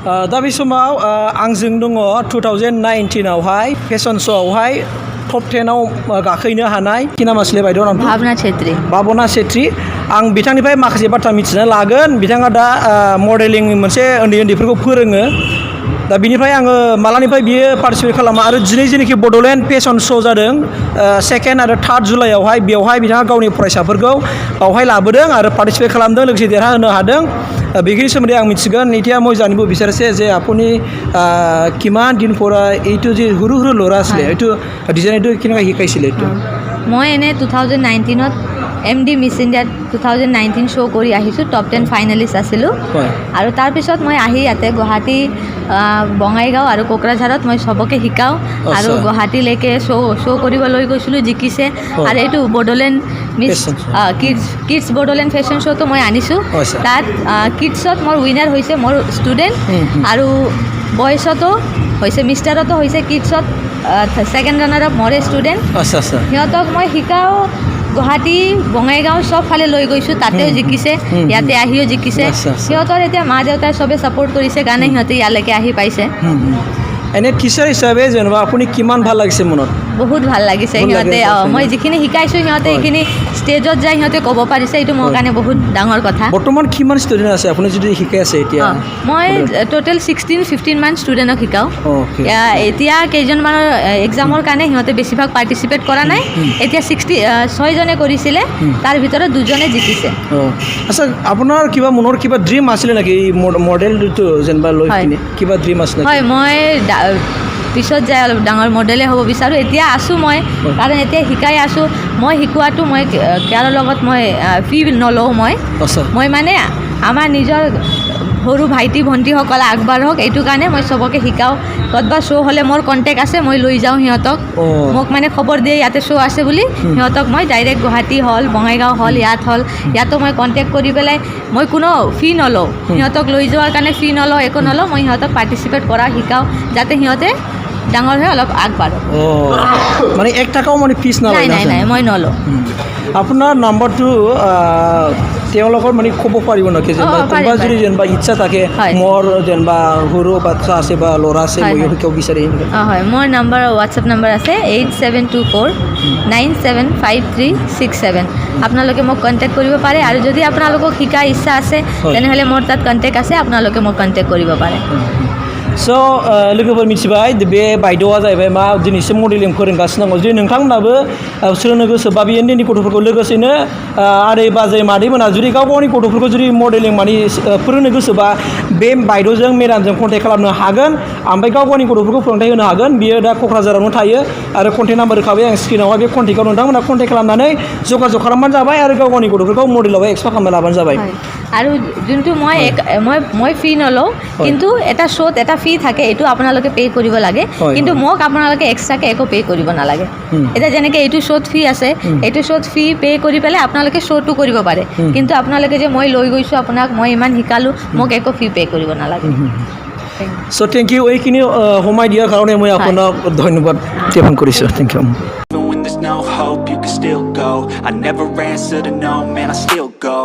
दा बे समाव आंजों दङ 2019 आवहाय फेशन श' आवहाय टप 10 आव गाखोनो हानाय कि नाम आसले बायद' नाम भाबना छेत्री आं बिथांनिफ्राय माखासे बाथ्रा मिथिना लागोन बिथाङा दा मडेलिं मोनसे उन्दैफोरखौ फोरोङो दा बिनिफ्राय आङो मालानिफ्राय बियो पार्टिसिपेट खालामा आरो दिनै जेनाखि बड'लेण्ड फेशन श' जादों 2 आरो 3 जुलाइआवहाय बेवहाय बिथाङा गावनि फरायसाफोरखौ बावहाय लाबोदों आरो पार्टिसिपेट खालामदों लोगोसे देरहाहोनो हादों बेखिनि सोमोन्दै आं मिथिगोन এতিয়া মই জানিব বিচাৰিছে যে আপুনি কিমান দিন পৰা এইটো যে সৰু সৰু ল'ৰা আছিলে এইটো ডিজাইন এইটো কেনেকৈ শিকাইছিলে এইটো মই এনে 2019ত MD মিছ ইণ্ডিয়া 2019 শ্ব' কৰি আহিছোঁ টপ 10 ফাইনেলিষ্ট আছিলোঁ আৰু তাৰপিছত মই আহি ইয়াতে গুৱাহাটী বঙাইগাঁও আৰু কোকৰাঝাৰত মই চবকে শিকাওঁ আৰু গুৱাহাটীলৈকে শ্ব' কৰিবলৈ গৈছিলোঁ জিকিছে আৰু এইটো Bodoland miss kids Bodoland fashion শ্ব'টো মই আনিছোঁ তাত কিডছত মোৰ উইনাৰ হৈছে মোৰ ষ্টুডেণ্ট আৰু বয়ছতো হৈছে মিষ্টাৰতো হৈছে কিডছত ছেকেণ্ড ৰানাৰ আপ মৰে ষ্টুডেণ্ট সিহঁতক মই শিকাওঁ গুৱাহাটী বঙাইগাঁও চব ফালে লৈ গৈছোঁ তাতেও জিকিছে ইয়াতে আহিও জিকিছে সিহঁতৰ এতিয়া মা দেউতাই চবে ছাপোৰ্ট কৰিছে কাৰণে সিহঁতে ইয়ালৈকে আহি পাইছে এনে টিচাৰ হিচাপে যেনিবা আপুনি কিমান ভাল লাগিছে মনত বহুত ভাল লাগিছে সিহঁতে মই যিখিনি শিকাইছোঁ সিহঁতে এইখিনি ষ্টেজত যাই সিহঁতে ক'ব পাৰিছে এইটো মোৰ কাৰণে বহুত ডাঙৰ কথা বৰ্তমান কিমান ষ্টুডেণ্ট আছে আপুনি যদি শিকাই আছে এতিয়া মই টোটেল 16-15 মান ষ্টুডেণ্টক শিকাওঁ এতিয়া কেইজনমানৰ এক্সামৰ কাৰণে সিহঁতে বেছিভাগ পাৰ্টিচিপেট কৰা নাই এতিয়া 6 জনে কৰিছিলে তাৰ ভিতৰত 2 জনে জিকিছে আচ্ছা আপোনাৰ কিবা মনৰ কিবা ড্ৰিম আছিলে নেকি এই মডেলটো যেনিবা লৈ কিনে কিবা ড্ৰিম আছিলে হয় মই পিছত যাই অলপ ডাঙৰ মডেলে হ'ব বিচাৰোঁ এতিয়া আছোঁ মই কাৰণ এতিয়া শিকাই আছোঁ মই শিকোৱাটো মই কাৰো লগত মই ফি নলওঁ মই মানে আমাৰ নিজৰ সৰু ভাইটি ভণ্টিসকল আগবাঢ়ক এইটো কাৰণে মই চবকে শিকাওঁ ক'ৰবাত শ্ব' হ'লে মোৰ কণ্টেক্ট আছে মই লৈ যাওঁ সিহঁতক মোক মানে খবৰ দিয়ে ইয়াতে শ্ব' আছে বুলি সিহঁতক মই ডাইৰেক্ট গুৱাহাটী হ'ল বঙাইগাঁও হ'ল ইয়াতো মই কণ্টেক্ট কৰি পেলাই মই কোনো ফি নলওঁ সিহঁতক লৈ যোৱাৰ কাৰণে ফি নলওঁ একো নলওঁ মই সিহঁতক পাৰ্টিচিপেট কৰা শিকাওঁ যাতে সিহঁতে ডাঙৰ হৈ অলপ আগবাঢ়ক মানে 1 টকাও মানে ফিজ নালাগে নাই মই নলওঁ আপোনাৰ নম্বৰটো তেওঁলোকৰ মানে ক'ব পাৰিব নেকি যে কোনোবা যদি যেনিবা ইচ্ছা থাকে মোৰ যেনিবা সৰু বাচ্চা আছে বা ল'ৰা আছে মই শিকাব বিচাৰি হয় মোৰ নম্বৰ হোৱাটছএপ নম্বৰ আছে 8724975367 আপোনালোকে মোক কণ্টেক্ট কৰিব পাৰে আৰু যদি আপোনালোকক শিকাৰ ইচ্ছা আছে তেনেহ'লে মোৰ তাত কণ্টেক্ট আছে আপোনালোকে মোক কণ্টেক্ট কৰিব পাৰে So लोगोफोर मिथिबाय बे बायद'आ जाहैबाय मा दिनैसिम मडेलिं फोरोंगासिनो दङ जुदि नोंथांमोनाबो सोलोंनो गोसोबा बे उन्दैनि गथ'फोरखौ लोगोसेनो आदै बाजै मादैमोना जुदि गाव गावनि गथ'फोरखौ जुदि मडेलिं माने फोरोंनो गोसोबा बे बायद'जों मेडामजों कन्टेक्ट खालामनो हागोन ओमफ्राय गाव गावनि गथ'फोरखौ फोरोंथाइ होनो हागोन बियो दा क'क्राझारावनो थायो आरो कन्टेक्ट नाम्बार होखाबाय आं स्क्रिनावहाय बे कन्टेक्टआव नोंथांमोना कन्टेक्ट खालामनानै जगाजग खालामबानो जाबाय आरो गाव गावनि गथ'फोरखौ मडेलावहाय एक्सपार्ट खालामना लाबानो जाबाय আৰু যোনটো মই ফি নলওঁ কিন্তু এটা শ্ব'ত এটা ফি থাকে এইটো আপোনালোকে পে' কৰিব লাগে কিন্তু মোক আপোনালোকে এক্সট্ৰাকৈ একো পে' কৰিব নালাগে এতিয়া যেনেকৈ এইটো শ্ব'ত ফি আছে এইটো শ্ব'ত ফি পে' কৰি পেলাই আপোনালোকে শ্ব'টো কৰিব পাৰে কিন্তু আপোনালোকে যে মই লৈ গৈছোঁ আপোনাক মই ইমান শিকালোঁ মোক একো ফি পে' কৰিব নালাগে চ' থেংক ইউ এইখিনি সময় দিয়াৰ কাৰণে মই আপোনাক ধন্যবাদ জ্ঞাপন কৰিছোঁ thank you No hope, you can still go. I never answer to no, man, I still go.